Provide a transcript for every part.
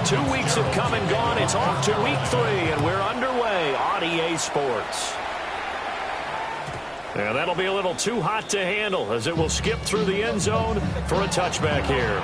2 weeks have come and gone. It's off to week 3, and we're underway on EA Sports. And that'll be a little too hot to handle as it will skip through the end zone for a touchback here.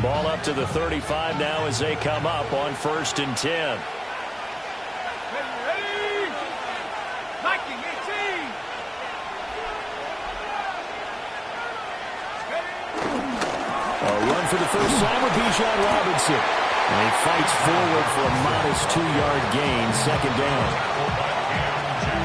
Ball up to the 35 now as they come up on 1st and 10. For the first time with Bijan Robinson. And he fights forward for a modest 2-yard gain, 2nd down.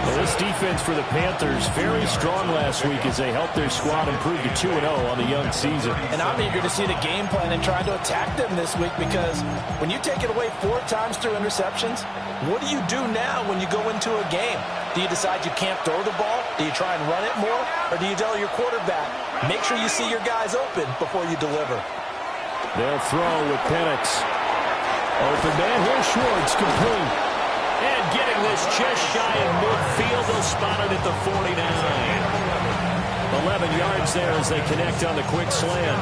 Well, this defense for the Panthers very strong last week as they helped their squad improve to 2-0 on the young season. And I'm eager to see the game plan and trying to attack them this week, because when you take it away 4 times through interceptions, what do you do now when you go into a game? Do you decide you can't throw the ball? Do you try and run it more? Or do you tell your quarterback, make sure you see your guys open before you deliver? They'll throw with Penix. Open man, here's Schwartz, complete. And getting this just shy of midfield, they'll spot it at the 49. 11 yards there as they connect on the quick slant.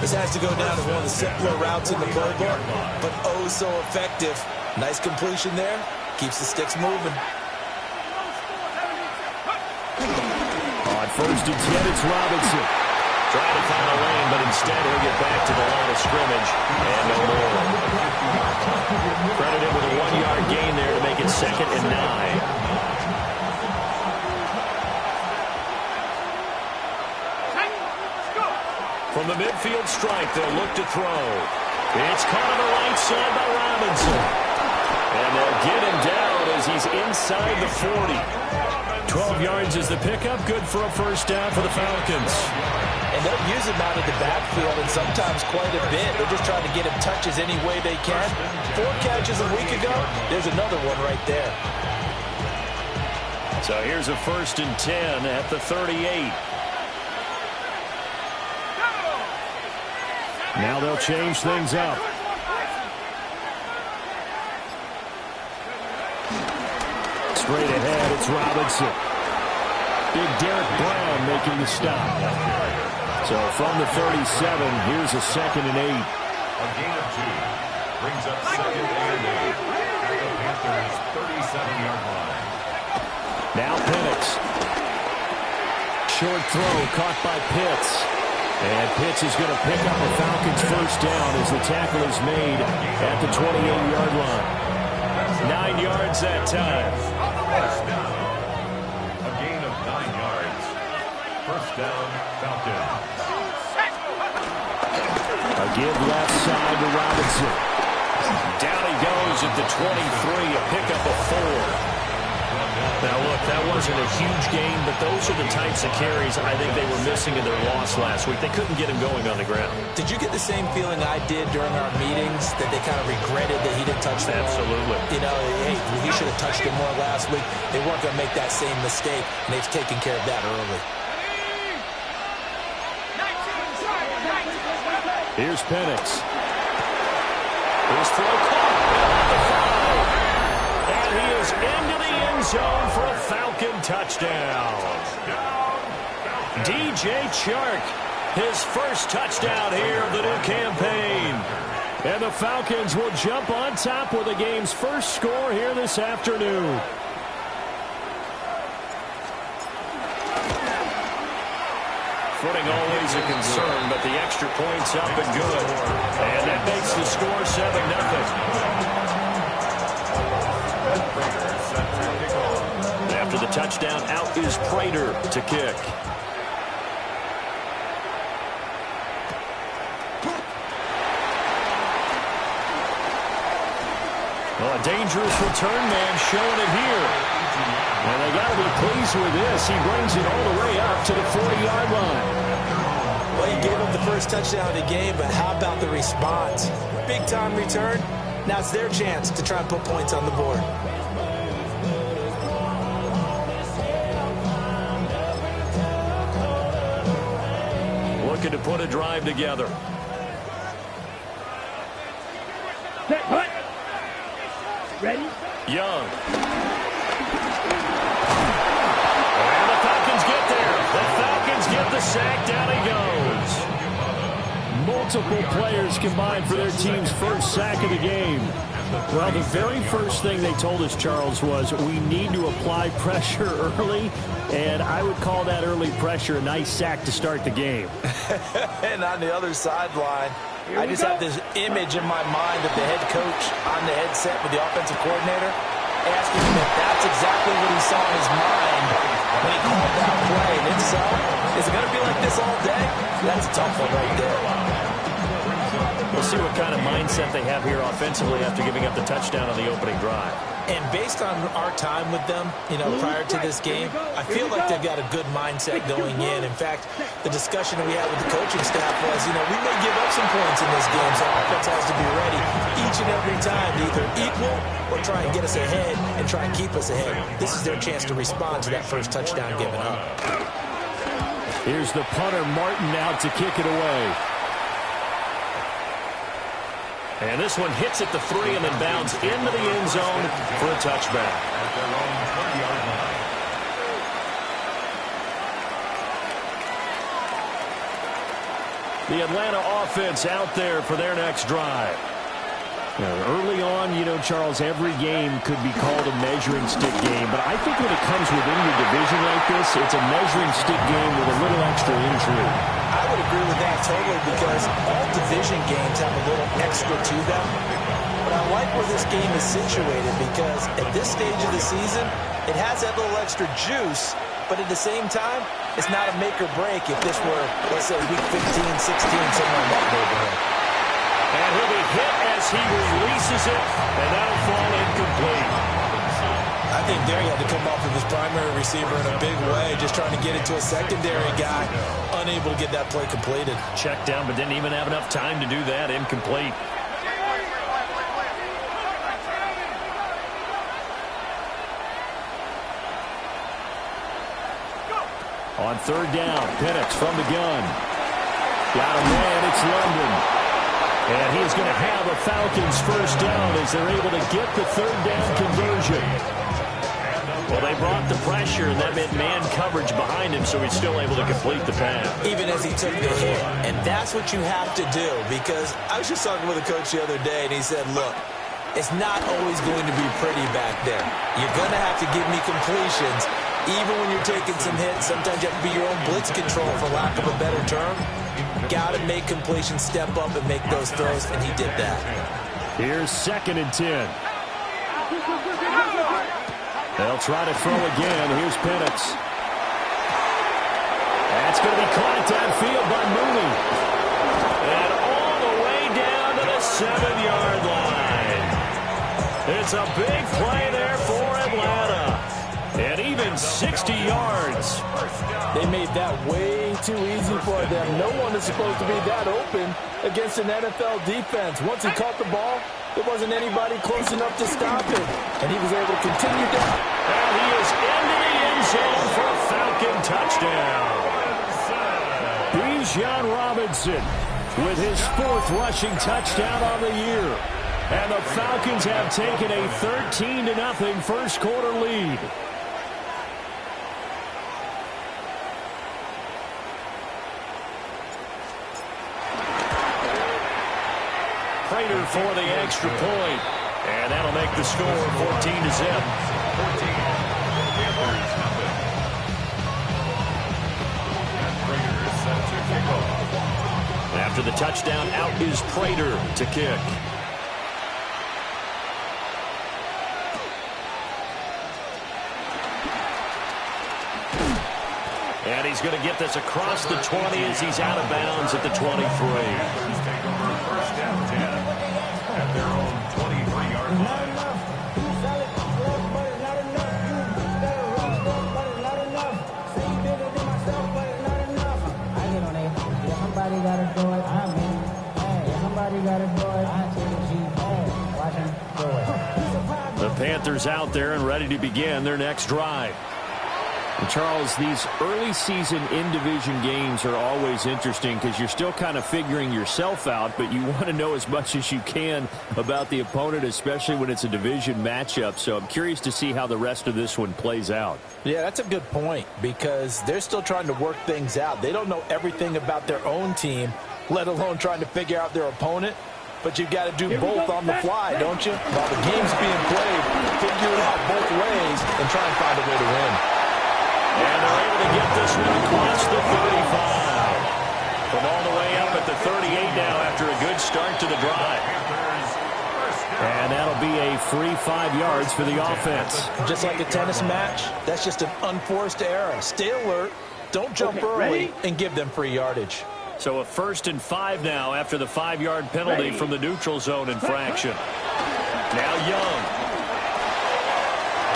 This has to go down as one of the simpler routes in the playbook, but oh so effective. Nice completion there. Keeps the sticks moving. On 1st and 10, it's Robinson. Trying to find a lane, but instead he'll get back to the line of scrimmage. And no more. Credited with a 1-yard gain there to make it 2nd and 9. From the midfield strike, they'll look to throw. It's caught on the right side by Robinson. And they'll get him down as he's inside the 40. 12 yards is the pickup. Good for a 1st down for the Falcons. And they'll use him out of the backfield, and sometimes quite a bit. They're just trying to get him touches any way they can. 4 catches a week ago. There's another one right there. So here's a 1st and 10 at the 38. Now they'll change things up. Straight ahead, it's Robinson. Big Derek Brown making the stop. So from the 37, here's a 2nd and 8. A gain of 2 brings up 2nd and 8 at the Panthers' 37-yard line. Now Penix. Short throw caught by Pitts. And Pitts is going to pick up a Falcons 1st down as the tackle is made at the 28-yard line. 9 yards that time. 1st down. A gain of 9 yards. 1st down, Falcons. A give left side to Robinson. Down he goes at the 23, a pickup of 4. Now, look, that wasn't a huge gain, but those are the types of carries I think they were missing in their loss last week. They couldn't get him going on the ground. Did you get the same feeling I did during our meetings, that they kind of regretted that he didn't touch the ball? Absolutely. You know, hey, he should have touched it more last week. They weren't going to make that same mistake, and they've taken care of that early. Here's Penix. His throw caught at the 5. And he is into the end zone for a Falcon touchdown. DJ Chark, his 1st touchdown here of the new campaign. And the Falcons will jump on top with the game's 1st score here this afternoon. Footing always a concern, but the extra point's up and good. And that makes the score 7-0. After the touchdown, out is Prater to kick. Well, a dangerous return man showing it here. And they got to be pleased with this. He brings it all the way up to the 40-yard line. Well, he gave up the 1st touchdown of the game, but how about the response? Big-time return. Now it's their chance to try and put points on the board. looking to put a drive together. Set, hut. Ready? Young. And the Falcons get there. The Falcons get the sack. Down he goes. Multiple players combined for their team's first sack of the game. Well, the very first thing they told us, Charles, was we need to apply pressure early, and I would call that early pressure a nice sack to start the game. And on the other sideline, I just have this image in my mind of the head coach on the headset with the offensive coordinator asking him if that's exactly what he saw in his mind when he called that play. And if so, is it going to be like this all day? That's a tough one right there. We'll see what kind of mindset they have here offensively after giving up the touchdown on the opening drive. And based on our time with them, prior to this game, I feel like they've got a good mindset going in. In fact, the discussion we had with the coaching staff was, we may give up some points in this game, so our offense has to be ready each and every time to either equal or try and get us ahead and try and keep us ahead. This is their chance to respond to that first touchdown given up. Here's the punter, Martin, out to kick it away. And this one hits at the 3 and then bounds into the end zone for a touchback. At their own 30-yard line. The Atlanta offense out there for their next drive. Now, early on, Charles, every game could be called a measuring stick game. But I think when it comes within your division like this, it's a measuring stick game with a little extra intrigue. I would agree with that totally because all division games have a little extra to them. But I like where this game is situated because at this stage of the season, it has that little extra juice. But at the same time, it's not a make or break if this were, let's say, week 15, 16, somewhere in that neighborhood. And he'll be hit as he releases it, and that'll fall incomplete. I think there he had to come off of his primary receiver in a big way, just trying to get it to a secondary guy, unable to get that play completed. Checked down, but didn't even have enough time to do that. Incomplete. On third down, Penix from the gun. Got a man, it's London. And he's going to have a Falcons first down as they're able to get the third down conversion. Well, they brought the pressure, and that meant man coverage behind him, so he's still able to complete the pass. Even as he took the hit. And that's what you have to do, because I was just talking with a coach the other day, and he said, look, it's not always going to be pretty back there. You're going to have to give me completions. Even when you're taking some hits, sometimes you have to be your own blitz control, for lack of a better term. Got to make completions, step up and make those throws, and he did that. Here's 2nd and 10. They'll try to throw again. Here's Penix. That's going to be caught downfield by Mooney. And all the way down to the 7-yard line. It's a big play there for Atlanta. And even 60 yards. They made that way too easy for them. No one is supposed to be that open against an NFL defense. Once he caught the ball, there wasn't anybody close enough to stop him. And he was able to continue down. And he is into the end zone for a Falcon touchdown. Bijan Robinson with his 4th rushing touchdown on the year. And the Falcons have taken a 13-0 first quarter lead. Prater for the extra point. And that'll make the score 14-0. After the touchdown, out is Prater to kick. And he's going to get this across the 20 as he's out of bounds at the 23. First down 10 at their own 23-yard line. Somebody got to do it. Somebody got to do it. Watch him do it. The Panthers out there and ready to begin their next drive. And Charles, these early season in-division games are always interesting because you're still kind of figuring yourself out, but you want to know as much as you can about the opponent, especially when it's a division matchup. So I'm curious to see how the rest of this one plays out. Yeah, that's a good point because they're still trying to work things out. They don't know everything about their own team, let alone trying to figure out their opponent. But you've got to do both on the fly, don't you? While the game's being played, figure it out both ways and try and find a way to win. And they're able to get this one across the 35. From all the way up at the 38 now after a good start to the drive. And that'll be a free 5 yards for the offense. Just like a tennis match, that's just an unforced error. Stay alert, don't jump early, and give them free yardage. So a 1st and 5 now after the 5-yard penalty from the neutral zone infraction. Now Young.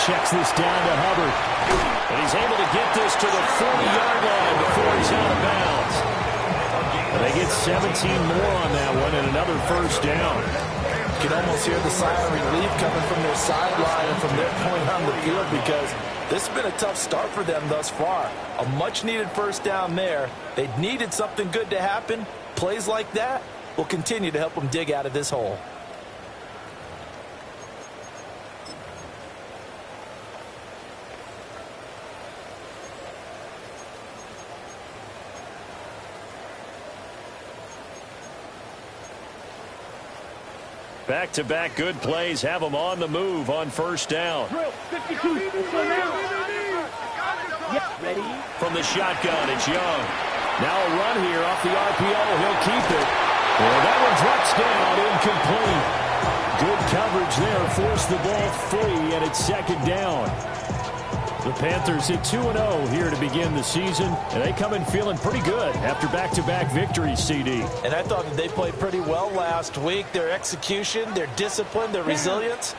Checks this down to Hubbard. And he's able to get this to the 40-yard line before he's out of bounds. They get 17 more on that one and another first down. You can almost hear the sigh of relief coming from their sideline and from their point on the field because this has been a tough start for them thus far. A much-needed first down there. They needed something good to happen. Plays like that will continue to help them dig out of this hole. Back-to-back good plays have them on the move on first down. From the shotgun, it's Young. Now a run here off the RPO. He'll keep it. Well, that one drops down incomplete. Good coverage there. Forced the ball free, and it's 2nd down. The Panthers hit 2-0 here to begin the season, and they come in feeling pretty good after back-to-back victories, CD. And I thought that they played pretty well last week. Their execution, their discipline, their resilience,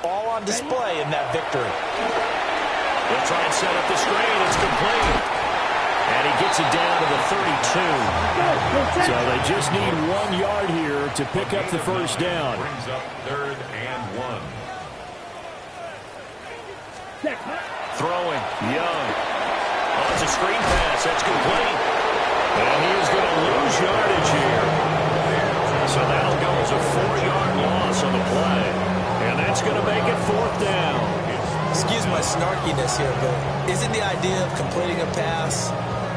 all on display in that victory. They'll try and set up the screen. It's complete. And he gets it down to the 32. So they just need 1 yard here to pick up the first down. Brings up 3rd and 1. Throwing, Young. Oh, it's a screen pass. That's complete. And he is going to lose yardage here. So that'll go as a 4-yard loss on the play. And that's going to make it 4th down. Excuse my snarkiness here, but isn't the idea of completing a pass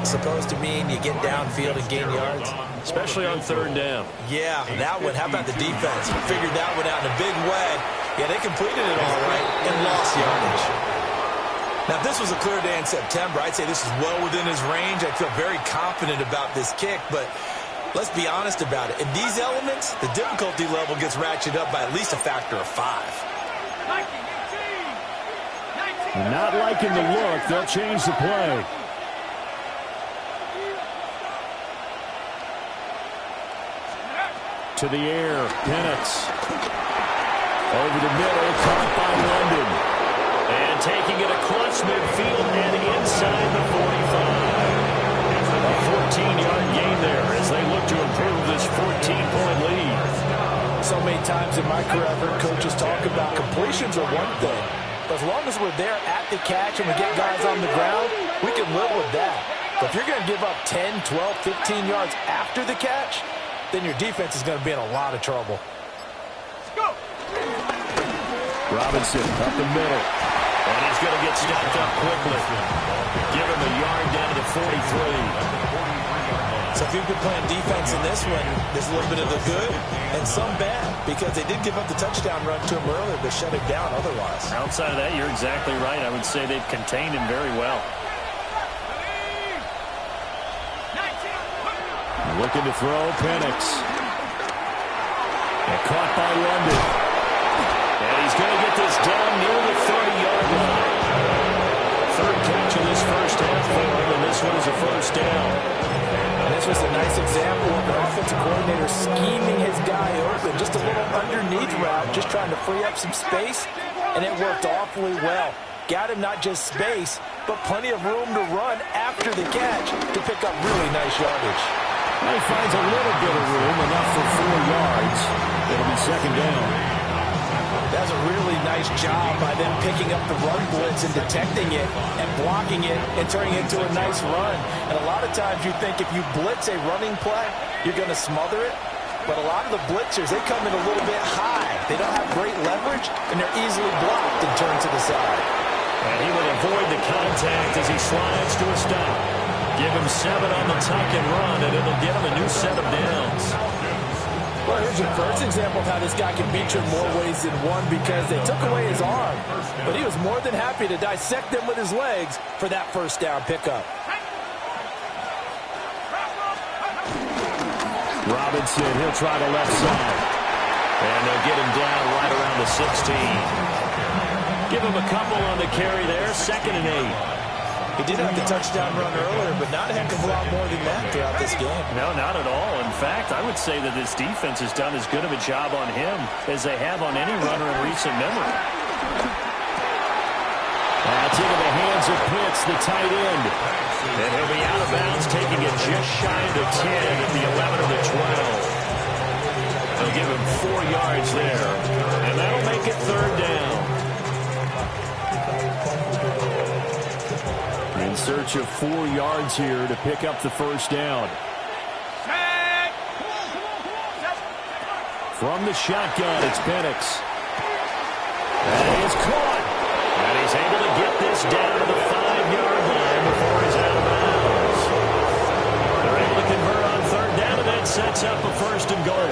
supposed to mean you get downfield and gain yards? Especially on 3rd down. Yeah, that one. How about the defense? Figured that one out in a big way. Yeah, they completed it all right and lost yardage. Now, if this was a clear day in September, I'd say this is well within his range. I'd feel very confident about this kick, but let's be honest about it. In these elements, the difficulty level gets ratcheted up by at least a factor of 5. Not liking the look. They'll change the play. To the air, Penix. Over the middle, caught by London. And taking it across midfield and inside the 45. A 14-yard gain there as they look to improve this 14-point lead. So many times in my career, I've heard coaches talk about completions are one thing. But as long as we're there at the catch and we get guys on the ground, we can live with that. But if you're going to give up 10, 12, 15 yards after the catch, then your defense is going to be in a lot of trouble. Robinson up the middle. And he's going to get stopped up quickly. Give him a yard down to the 43. So if you've been playing defense in this one, there's a little bit of the good and some bad because they did give up the touchdown run to him earlier but shut him down otherwise. Outside of that, you're exactly right. I would say they've contained him very well. Looking to throw, Penix. And caught by London. And he's going to get this down near the 30-yard line. Third catch of this first half for him, and this one is a first down. And this was a nice example of the offensive coordinator scheming his guy open. Just a little underneath route, just trying to free up some space, and it worked awfully well. Got him not just space, but plenty of room to run after the catch to pick up really nice yardage. He finds a little bit of room, enough for 4 yards. It'll be second down. That's a really nice job by them picking up the run blitz and detecting it and blocking it and turning it into a nice run. And a lot of times you think if you blitz a running play, you're going to smother it. But a lot of the blitzers, they come in a little bit high. They don't have great leverage, and they're easily blocked and turned to the side. And he will avoid the contact as he slides to a stop. Give him 7 on the tuck and run, and it'll get him a new set of downs. Well, here's your first example of how this guy can beat you in more ways than one because they took away his arm. But he was more than happy to dissect them with his legs for that first down pickup. Robinson, he'll try the left side. And they'll get him down right around the 16. Give him a couple on the carry there, 2nd and 8. He did have the touchdown run earlier, but not a heck of a lot more than that throughout this game. No, not at all. In fact, I would say that this defense has done as good of a job on him as they have on any runner in recent memory. That's into the hands of Pitts, the tight end. And he'll be out of bounds, taking it just shy of the 10 at the 11 or the 12. They'll give him 4 yards there, and that'll make it 3rd down. In search of 4 yards here to pick up the first down. From the shotgun, it's Penix. And he is caught. And he's able to get this down to the 5-yard line before he's out of bounds. They're able to convert on 3rd down, and that sets up a 1st and goal.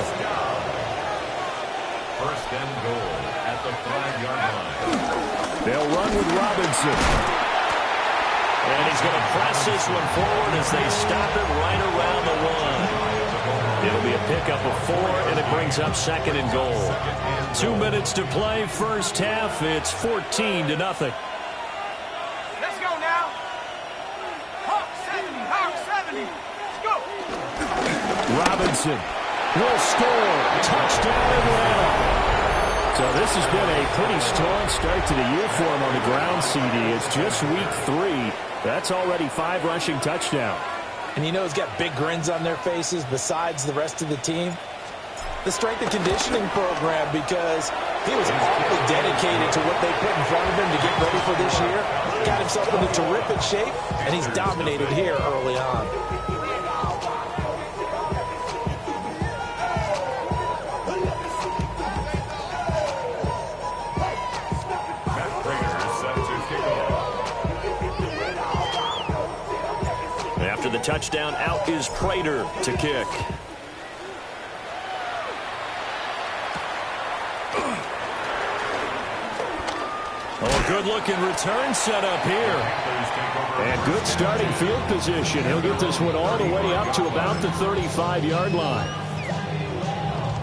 1st and goal at the 5-yard line. They'll run with Robinson. And he's going to press this one forward as they stop it right around the 1. It'll be a pickup of 4, and it brings up 2nd and goal. 2 minutes to play, first half. It's 14-0. Let's go now. Hawk 70, Hawk 70. Let's go. Robinson will score. Touchdown Atlanta. So this has been a pretty strong start to the year for him on the ground, CD. It's just week 3. That's already 5 rushing touchdowns. And you know he's got big grins on their faces besides the rest of the team. The strength and conditioning program, because he was awfully dedicated to what they put in front of him to get ready for this year. Got himself into terrific shape, and he's dominated here early on. After the touchdown, out is Prater to kick. Oh, good-looking return set up here. And good starting field position. He'll get this one all the way up to about the 35-yard line.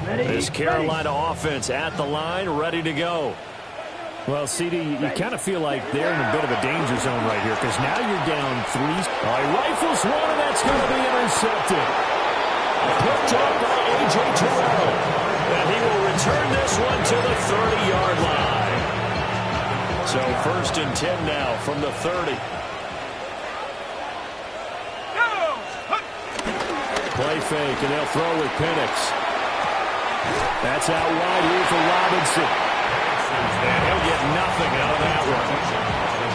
This Carolina offense at the line, ready to go. Well, CD, you kind of feel like they're in a bit of a danger zone right here because now you're down 3. He rifles one, and that's going to be intercepted. Picked up by A.J. Terrell. And he will return this one to the 30-yard line. So 1st and 10 now from the 30. Play fake, and they'll throw with Penix. That's out wide here for Robinson. And he'll get nothing out of that one.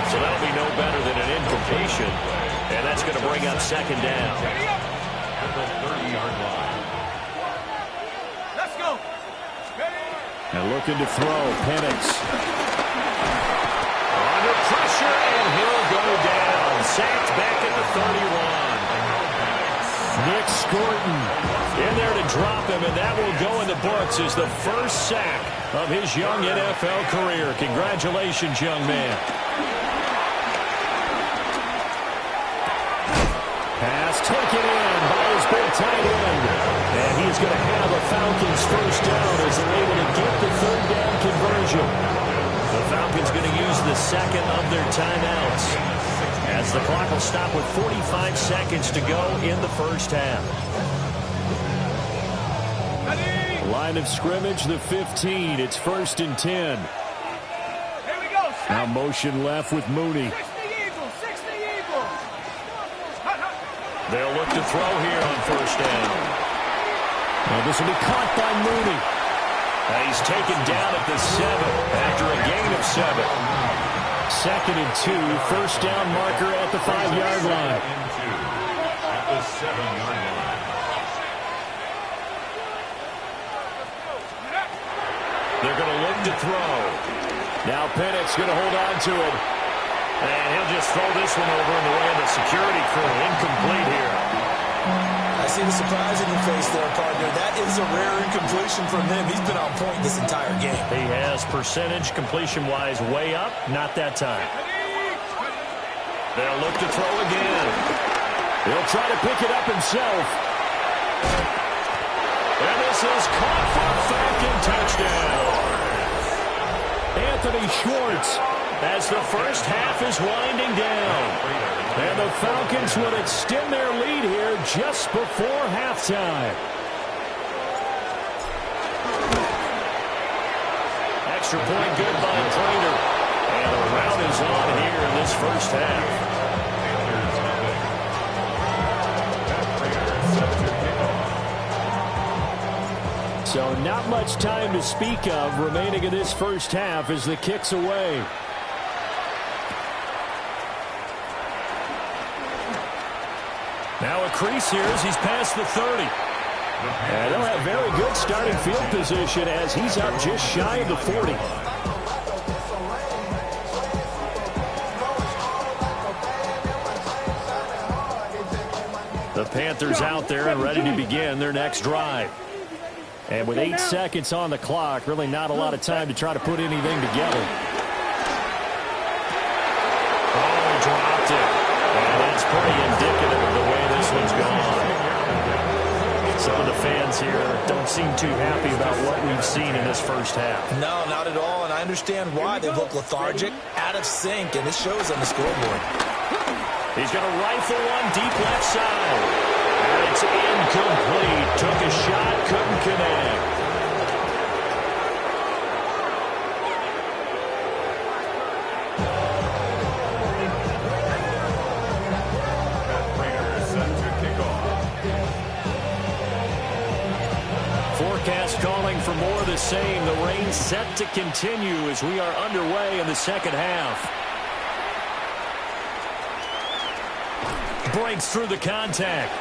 So that'll be no better than an incompletion. And that's going to bring up 2nd down. At the 30-yard line. Let's go. And looking to throw, Penix. Under pressure, and he'll go down. Sacked back at the 31. Nick Scorton In there to drop him, and that will go in the books as the first sack of his young NFL career. Congratulations, young man. Pass taken in by his big tight end. And he's going to have a Falcons first down as they're able to get the 3rd down conversion. The Falcons going to use the 2nd of their timeouts as the clock will stop with 45 seconds to go in the first half. Line of scrimmage, the 15. It's 1st and 10. Here we go. Now motion left with Mooney. 60 Eagles, 60 Eagles. They'll look to throw here on 1st down. And this will be caught by Mooney. He's taken down at the 7 after a gain of 7. 2nd and 2, first down marker at the 5-yard line. At the 7-yard line. They're going to look to throw. Now Pennett's going to hold on to it. And he'll just throw this one over in the way of the security crew. Incomplete here. I see the surprise in your face there, partner. That is a rare incompletion from him. He's been on point this entire game. He has percentage completion-wise way up. Not that time. They'll look to throw again. He'll try to pick it up himself. And this is caught for a Falcon touchdown. Anthony Schwartz As the first half is winding down. And the Falcons will extend their lead here just before halftime. Extra point good by Prater. And the rout is on here in this first half. So not much time to speak of remaining in this first half as the kick's away. Now a crease here as he's past the 30. And they'll have very good starting field position as he's up just shy of the 40. The Panthers out there and ready to begin their next drive. And with 8 seconds on the clock, really not a lot of time to try to put anything together. Oh, dropped it. And that's pretty indicative of the way this one's gone. Some of the fans here don't seem too happy about what we've seen in this first half. No, not at all, and I understand why. They look lethargic, out of sync, and it shows on the scoreboard. He's going to rifle one deep left side. And it's incomplete. Took a shot, couldn't connect. Forecast calling for more of the same. The rain set to continue as we are underway in the second half. Breaks through the contact.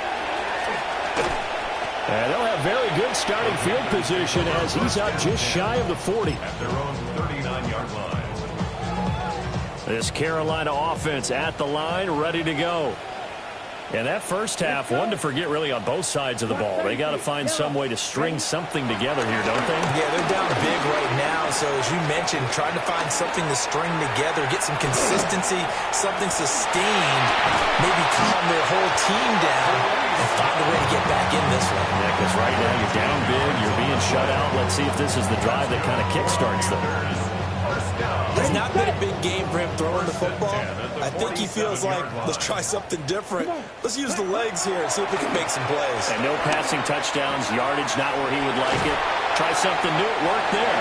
And they'll have very good starting field position as he's up just shy of the 40. At their own 39-yard line. This Carolina offense at the line, ready to go. And that first half, one to forget really on both sides of the ball. They got to find some way to string something together here, don't they? Yeah, they're down big right now. So as you mentioned, trying to find something to string together, get some consistency, something sustained, maybe calm their whole team down and find a way to get back in this one. Yeah, because right now you're down big, you're being shut out. Let's see if this is the drive that kind of kickstarts them. It's not been a big game for him throwing the football. I think he feels like, let's try something different. Let's use the legs here and see if we can make some plays. And no passing touchdowns, yardage not where he would like it. Try something new, it worked there.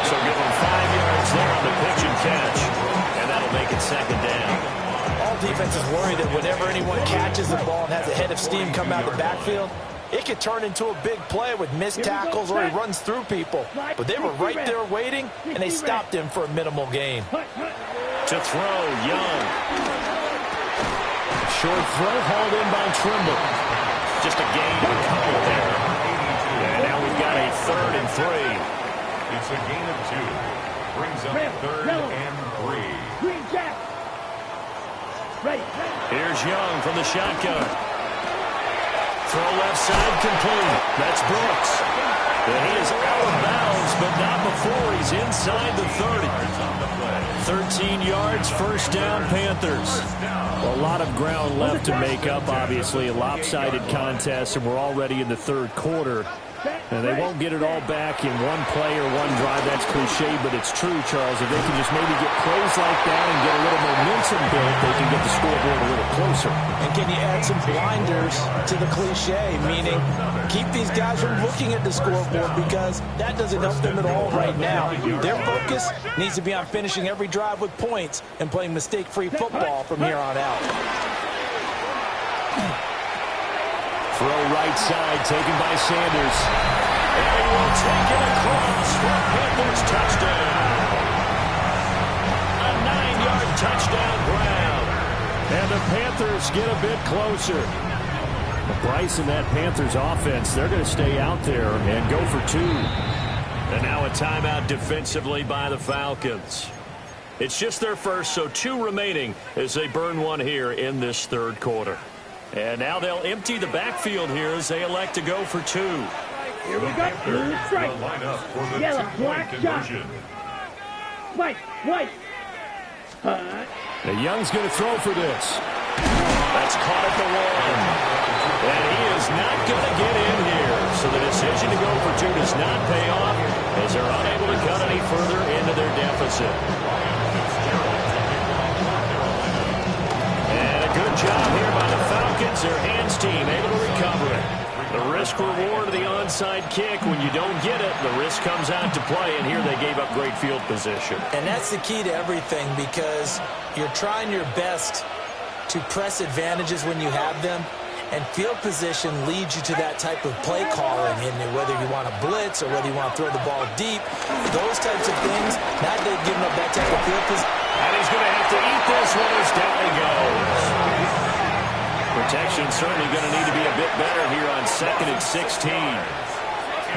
So give him 5 yards there on the pitch and catch. And that'll make it second down. All defenses worry that whenever anyone catches the ball and has a head of steam come out of the backfield, it could turn into a big play with missed tackles or he runs through people. But they were right there waiting, and they stopped him for a minimal gain. To throw, Young. Short throw hauled in by Trimble. Just a gain of a couple there. And now we've got a 3rd and 3. It's a gain of 2. Brings up 3rd and 3. Here's Young from the shotgun. Throw left side complete. That's Brooks. And he is out of bounds, but not before he's inside the 30. 13 yards, first down, Panthers. A lot of ground left to make up, obviously. A lopsided contest, and we're already in the third quarter. And they won't get it all back in one play or one drive. That's cliche, but it's true, Charles. If they can just maybe get plays like that and get a little momentum built, they can get the scoreboard a little closer. And can you add some blinders to the cliche, meaning keep these guys from looking at the scoreboard because that doesn't help them at all right now. Their focus needs to be on finishing every drive with points and playing mistake-free football from here on out. Throw right side taken by Sanders. And he will take it across for Panthers touchdown. A 9-yard touchdown grab. And the Panthers get a bit closer. Bryce and that Panthers offense, they're going to stay out there and go for 2. And now a timeout defensively by the Falcons. It's just their first, so 2 remaining as they burn one here in this third quarter. And now they'll empty the backfield here as they elect to go for 2. Here we go. Strike. Line up for the Yellow, two-point black, conversion. White. The Young's going to throw for this. That's caught at the 1. And he is not going to get in here. So the decision to go for 2 does not pay off as they're unable to cut any further into their deficit. And a good job here by the Falcons. Their hands team able to recover it. The risk reward of the onside kick. When you don't get it, the risk comes out to play. And here they gave up great field position. And that's the key to everything, because you're trying your best to press advantages when you have them. And field position leads you to that type of play calling, and whether you want to blitz or whether you want to throw the ball deep, those types of things. Now they've given up that type of field position. And he's going to have to eat this one as down he goes. Protection certainly going to need to be a bit better here on 2nd and 16.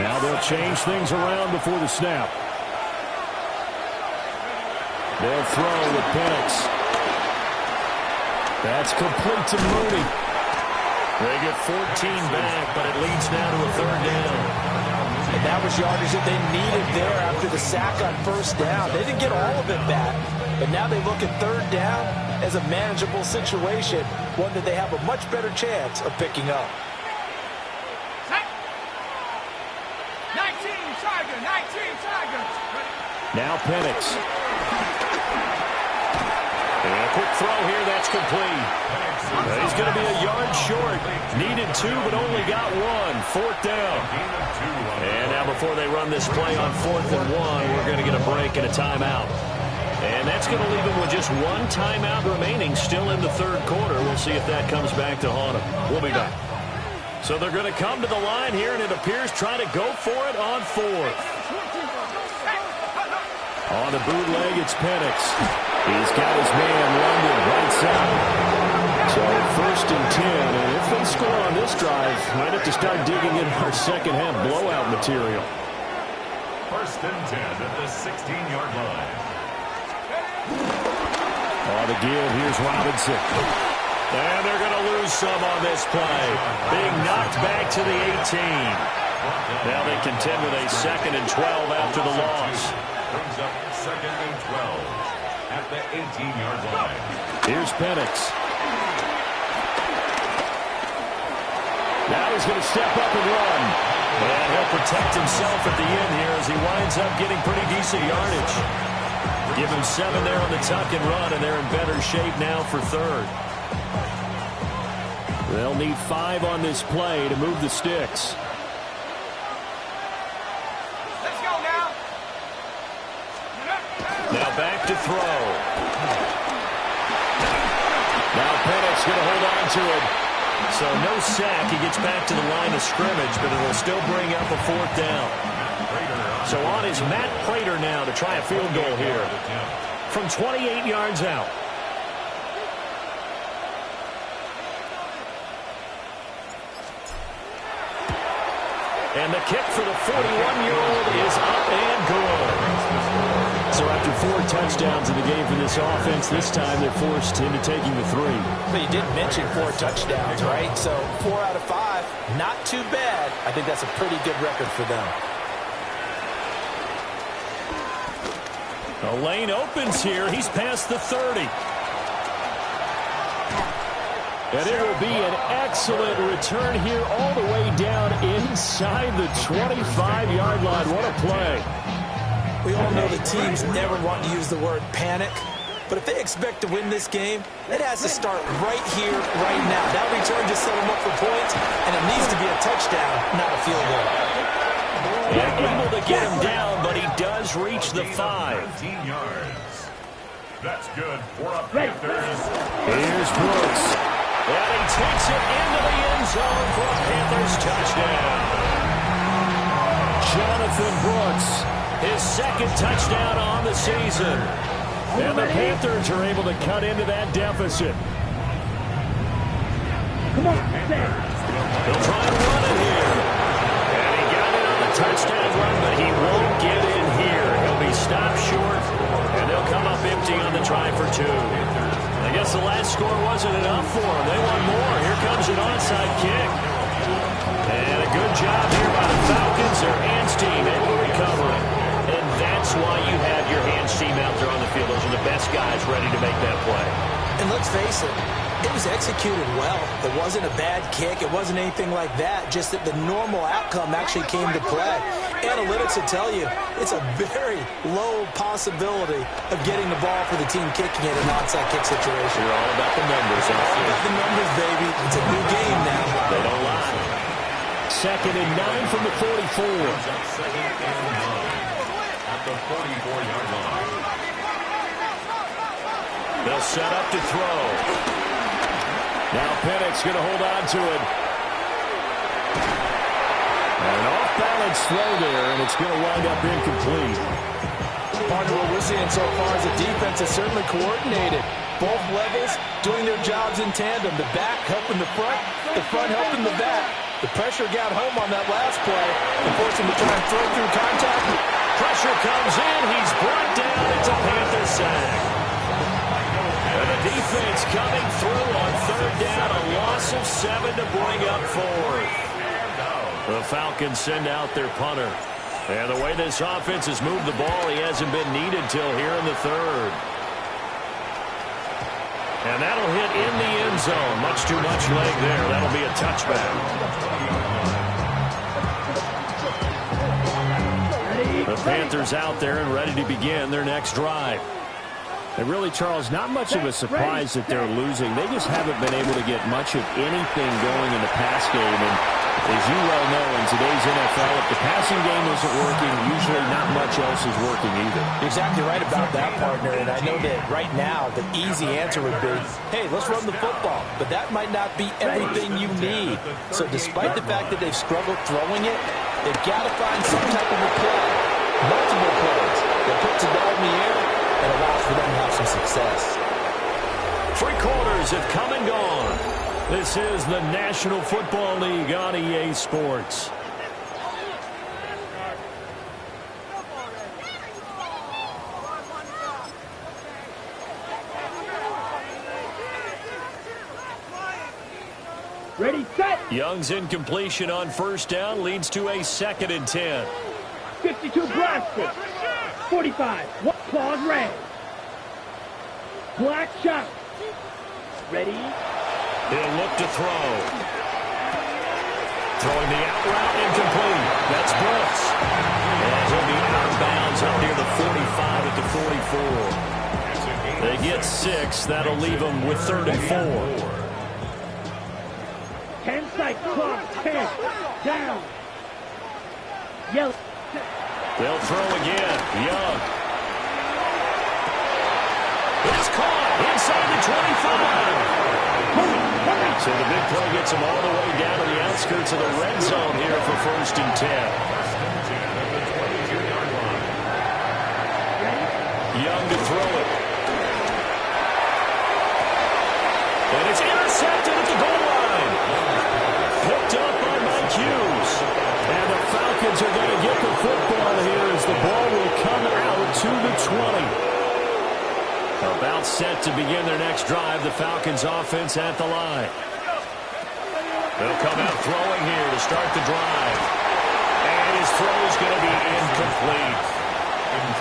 Now they'll change things around before the snap. They'll throw with Penix. That's complete to Mooney. They get 14 back, but it leads now to a 3rd down. And that was yardage that they needed there after the sack on 1st down. They didn't get all of it back, but now they look at 3rd down as a manageable situation, one that they have a much better chance of picking up. 19 Tigers. Now Penix. And a quick throw here, that's complete. He's going to be a yard short. Needed 2, but only got 1. 4th down. And now before they run this play on 4th and 1, we're going to get a break and a timeout. And that's going to leave them with just 1 timeout remaining still in the 3rd quarter. We'll see if that comes back to haunt them. We'll be back. So they're going to come to the line here, and it appears trying to go for it on 4th. On the bootleg, it's Penix. He's got his man London right side. So 1st and 10, and if they score on this drive, might have to start digging in our second half blowout material. 1st and 10 at the 16-yard line. On the give, here's Robinson. And they're going to lose some on this play. Being knocked back to the 18. Now they contend with a 2nd and 12 after the loss. Brings up 2nd and 12 at the 18-yard line. Here's Penix. Now he's going to step up and run. And he'll protect himself at the end here as he winds up getting pretty decent yardage. Give him 7 there on the tuck and run, and they're in better shape now for 3rd. They'll need 5 on this play to move the sticks. Let's go now. Now back to throw. Now Penix going to hold on to it. So no sack. He gets back to the line of scrimmage, but it'll still bring up a 4th down. So on is Matt Prater now to try a field goal here from 28 yards out. And the kick for the 41-year-old is up and good. So after 4 touchdowns in the game for this offense, this time they're forced into taking the 3. But you did mention 4 touchdowns, right? So 4 out of 5, not too bad. I think that's a pretty good record for them. The lane opens here. He's past the 30. And it will be an excellent return here all the way down inside the 25-yard line. What a play. We all know the teams never want to use the word panic, but if they expect to win this game, it has to start right here, right now. That return just set them up for points, and it needs to be a touchdown, not a field goal. And able to get him down, but he does reach the 5. 13 yards. That's good for a Panthers. Here's Brooks. And he takes it into the end zone for a Panthers touchdown. Jonathan Brooks, his second touchdown on the season. And the Panthers are able to cut into that deficit. Come on, They'll try and run it here. And he got it on the touchdown run, but he won't get in here. He'll be stopped short, and they'll come up empty on the try for 2. I guess the last score wasn't enough for them. They want more. Here comes an onside kick. And a good job here by the Falcons. Their hands team able to recover it. And that's why you have your hands team out there on the field. Those are the best guys ready to make that play. And let's face it, it was executed well. It wasn't a bad kick. It wasn't anything like that. Just that the normal outcome actually came to play. Analytics will tell you it's a very low possibility of getting the ball for the team kicking it in an onside kick situation. You're all about the numbers. All about the numbers, baby. It's a new game now. They don't lie. 2nd and 9 from the 44. Second and 9 at the 44-yard line. They'll set up to throw. Now Pennick's going to hold on to it. An off-balance throw there, and it's going to wind up incomplete. Part of what we're seeing so far is the defense is certainly coordinated. Both levels doing their jobs in tandem. The back helping the front helping the back. The pressure got home on that last play and forced him to try and throw through contact. Pressure comes in. He's brought down. It's a Panther sack. And the defense coming through on 3rd down. A loss of 7 to bring up 4th. The Falcons send out their punter. And the way this offense has moved the ball, he hasn't been needed till here in the 3rd. And that'll hit in the end zone. Much too much leg there. That'll be a touchback. The Panthers out there and ready to begin their next drive. And really, Charles, not much of a surprise that they're losing. They just haven't been able to get much of anything going in the pass game. And as you well know, in today's NFL, if the passing game isn't working, usually not much else is working either. You're exactly right about that, partner. And I know that right now the easy answer would be, hey, let's run the football. But that might not be everything you need. So despite the fact that they've struggled throwing it, they've got to find some type of a play. Multiple plays that puts the ball in the air and allows for them to have some success. 3 quarters have come and gone. This is the National Football League on EA Sports. Ready, set. Young's incompletion on 1st down leads to a 2nd and 10. 52 blaster. 45. Claws red. Black shot. Ready. He'll look to throw. Throwing the out route incomplete. That's Brooks. And he'll be out of bounds up near the 45 at the 44. They get 6. That'll leave them with 3rd and 4. 10 side clock. 10. Down. Yellow. They'll throw again. Young. It's caught inside the 25. So the big play gets them all the way down to the outskirts of the red zone here for 1st and 10. Young to throw it. And it's intercepted at the goal line. Picked up by Mike Hughes. And the Falcons are going to get the football here as the ball will come out to the 20. About set to begin their next drive. The Falcons offense at the line. They'll come out throwing here to start the drive. And his throw is going to be incomplete.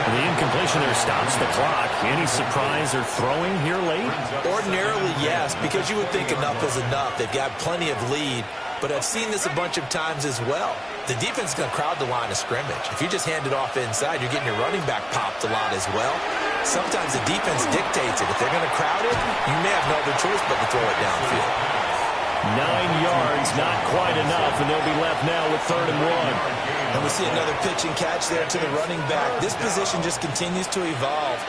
And the incompletion there stops the clock. Any surprise they're throwing here late? Ordinarily, yes, because you would think enough is enough. They've got plenty of lead. But I've seen this a bunch of times as well. The defense is going to crowd the line of scrimmage. If you just hand it off inside, you're getting your running back popped a lot as well. Sometimes the defense dictates it. If they're going to crowd it, you may have no other choice but to throw it downfield. 9 yards, not quite enough, and they'll be left now with 3rd and 1. And we see another pitch and catch there to the running back. This position just continues to evolve.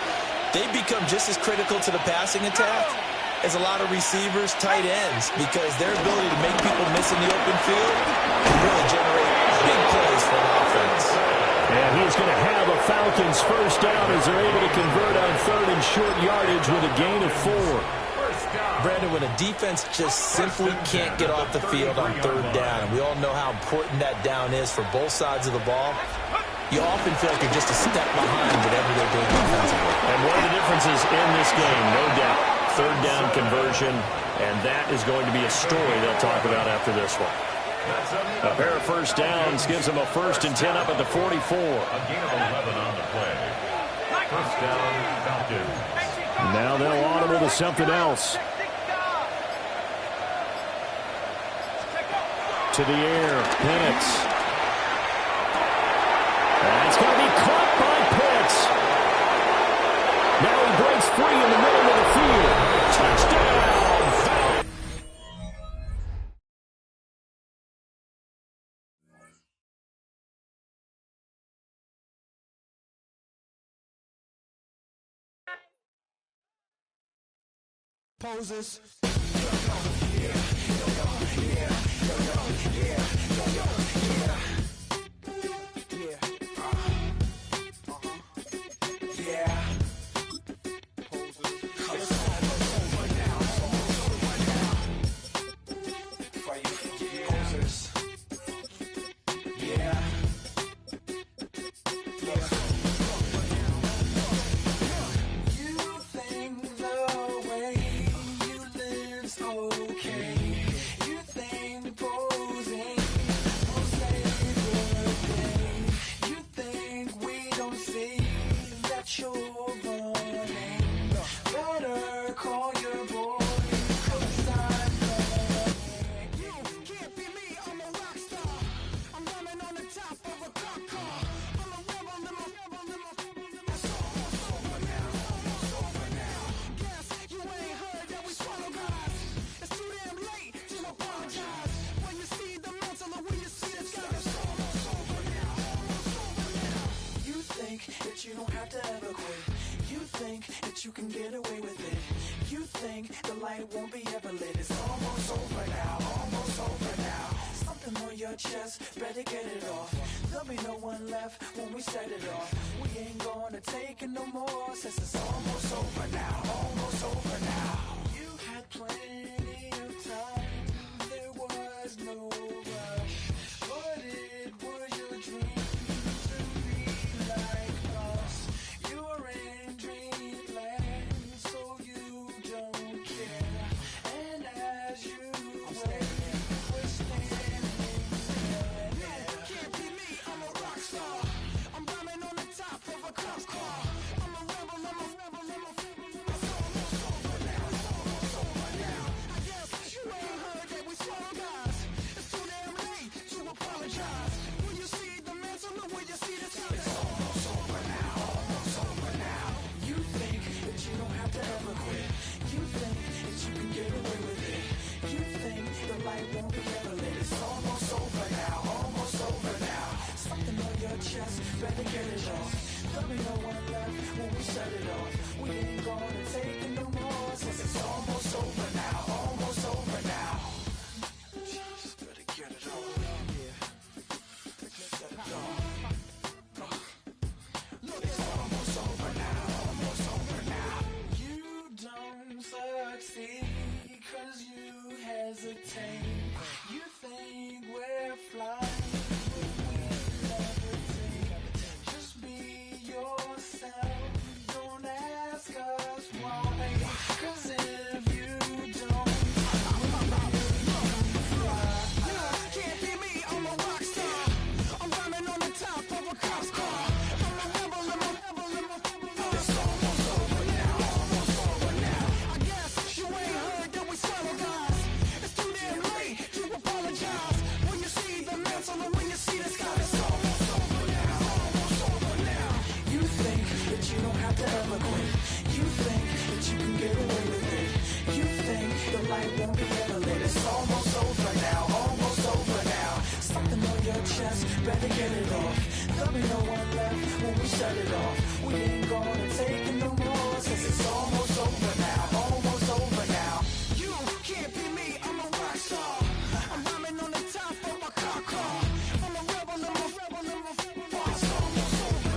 They become just as critical to the passing attack as a lot of receivers, tight ends, because their ability to make people miss in the open field can really generate big plays for an offense. going to have a Falcons first down as they're able to convert on third and short yardage with a gain of 4. Brandon, when a defense just simply can't get off the field on third down, and we all know how important that down is for both sides of the ball, you often feel like you're just a step behind whatever they're doing defensively. And one of the differences in this game, no doubt, third down conversion, and that is going to be a story they'll talk about after this one. A pair of first downs gives them a 1st and 10 up at the 44. A gain of 11 on the play. First down, Falcons. Now they'll audible to something else. To the air, Penix. That's going to be caught by Pitts. Now he breaks free in the middle of the field. Touchdown! Poses. You can get away with it. You think the light won't be ever lit. It's almost over now, almost over now. Something on your chest, better get it off. There'll be no one left when we set it off. We ain't gonna take it no more, since it's almost over now, almost over now. You had plenty of time, there was no rush. But it was your dream to be like us. You're in dreamland, so you don't care. And as you wait, we're standing there. No, can't be me, I'm a rock star. I'm rhyming on the top of a cop car. I'm a rebel, I'm a rebel, I'm a rebel. It's almost over now, it's almost over now. I guess you ain't heard that we swallow guys. It's too damn late to apologize. When you see the mantle, look when you see the time. It's almost over now, almost over now. You think that you don't have to ever quit. You think that you can get away with it. You think the light won't be ever lit. It's almost over now, almost over now. Something on your chest, better get it off. There'll be no one left when we set it off. We ain't gonna take it no more, since it's almost over now, almost over now. Just better get it off. Yeah, set it off. Look, it's almost over now, almost over now. You don't succeed 'cause you hesitate. You think we're flying, but we levitate. Just be yourself, don't ask us why. 'Cause if you don't, can't be me, I'm a rock star. I'm rhyming on the top of a cop's car. I'm a rebel, I'm a rebel, I'm a rebel. It's almost over now, almost over now. I guess you ain't heard that we swallow guys. It's too damn late to apologize. When you see the mantle and when you see the sky, it's almost over now, almost over now. You think that you don't have to ever quit. You think that you can get away with it. You think the light won't be ever lit. It's almost over now, almost over now. Something on your chest, better get it off. There'll be no one left when we set it off. We ain't gonna take it no more, since it's almost over now, almost over now. You can't be me, I'm a rock star. I'm rhyming on the top of my car. I'm a rebel, I'm a rebel, I'm a rebel. It's almost over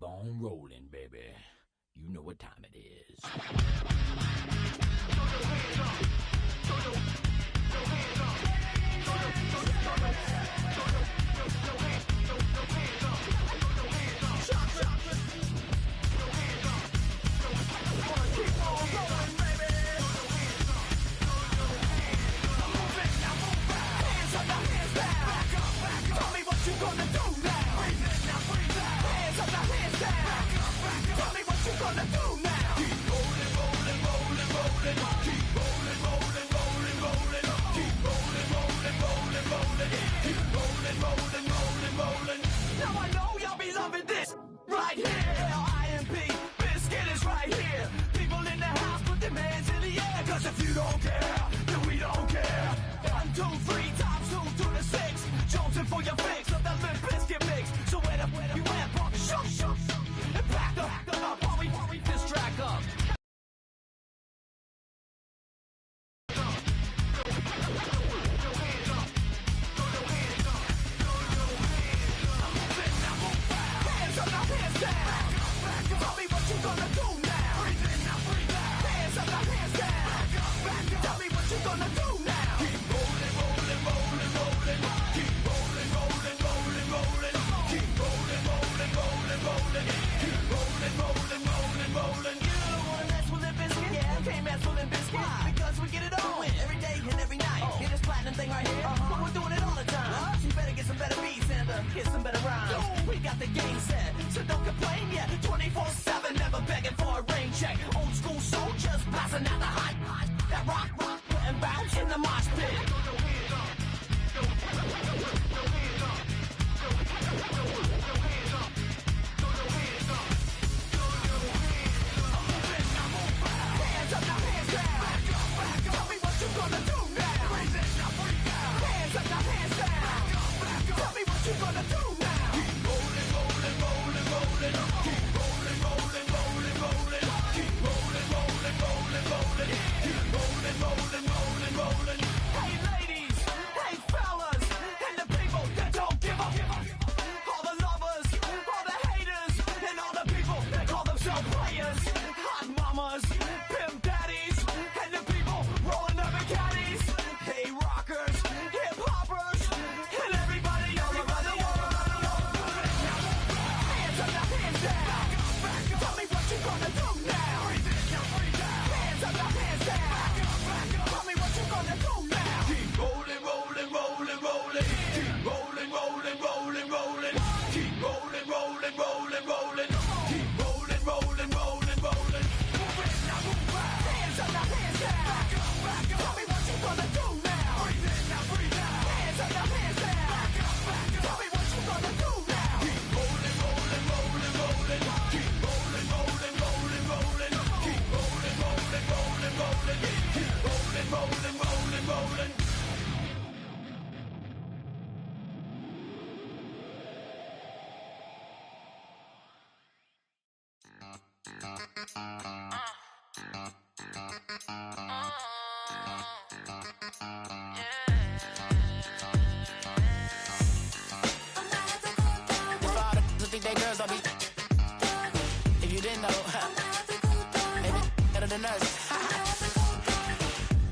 keep on rolling, baby. You know what time it is.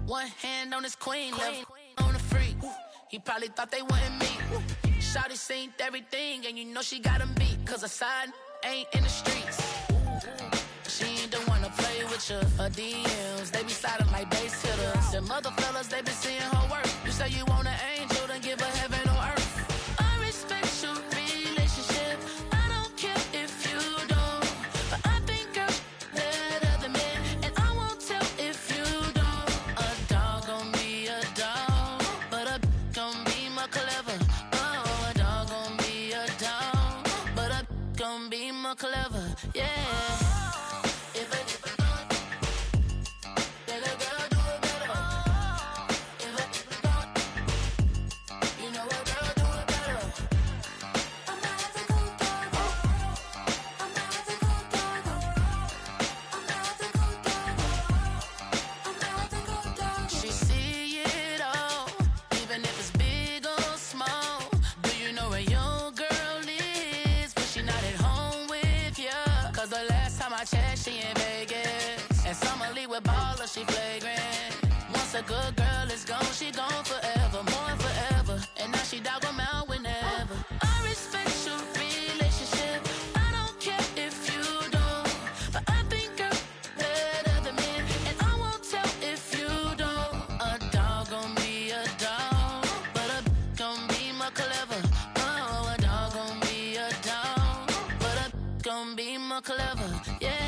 One hand on his queen, left on the freak. He probably thought they wanted me. Shawty seen everything, and you know she got him beat. Cause her side ain't in the streets. She ain't the one to play with you. Her DMs, they be sliding like base hitters. Them other fellas, they been seeing her work. You say you want an angel, then give her heaven on earth. I respect your relationship. I don't care if you don't. But I think girl, that other men. And I won't tell if you don't. A dog gon' be a dog. But a gon' be more clever. Oh, a dog gon' be a dog. But a gon' be more clever. Yeah. She not at home with you. my chest, she in Vegas. And Summer Lee with baller, she flagrant. Once a good girl is gone, she gone forever, more forever. And now she dog 'em out whenever. I respect your relationship. I don't care if you don't. But I think you're better than me. And I won't tell if you don't. A dog gon' be a dog. But a gon' be more clever. Oh, a dog gon' be a dog. But a gon' be more clever. Yeah.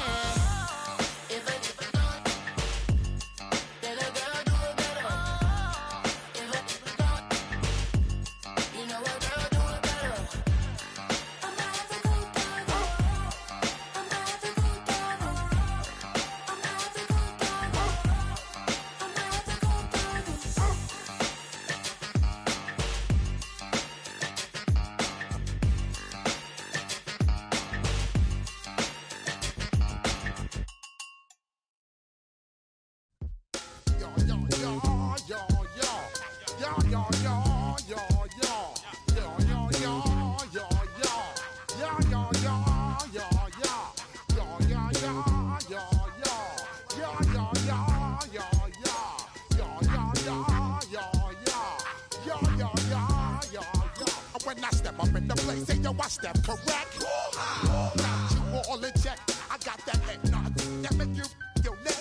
When I step up in the place, say yo, I step correct. Got you all in check. I got that head nod that make you your neck.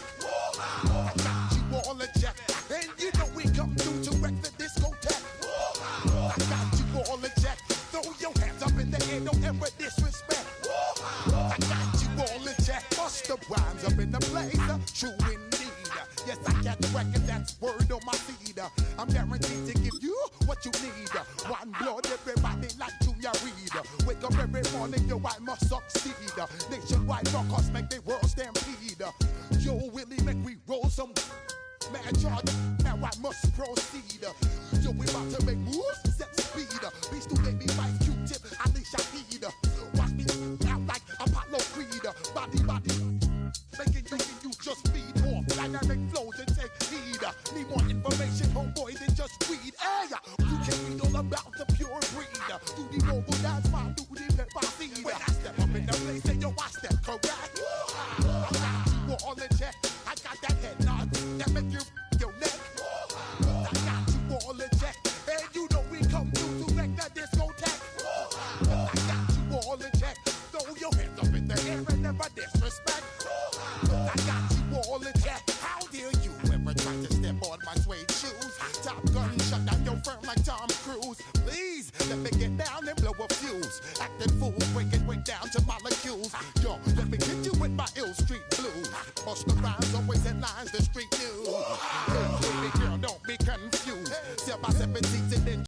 I got you all in check, and you know we come through to wreck the discotheque. I got you all in check. Throw your hands up in the air, don't ever disrespect. I got you all in check. Bust the rhymes up in the place, true indeed. Yes, I got the record, that's word on my feed. I'm guaranteed to give you what you need. One blood, everybody like Junior Reed. Wake up every morning, yo, I must succeed. Nationwide rockers make the world stampede. Yo, Willie, make we roll some man charge. Now I must proceed. Yo, we about to make moves, set speed. Beast to baby, Vice Q-Tip, Ali Shaheed. Watch me out like Apollo Creed. Body,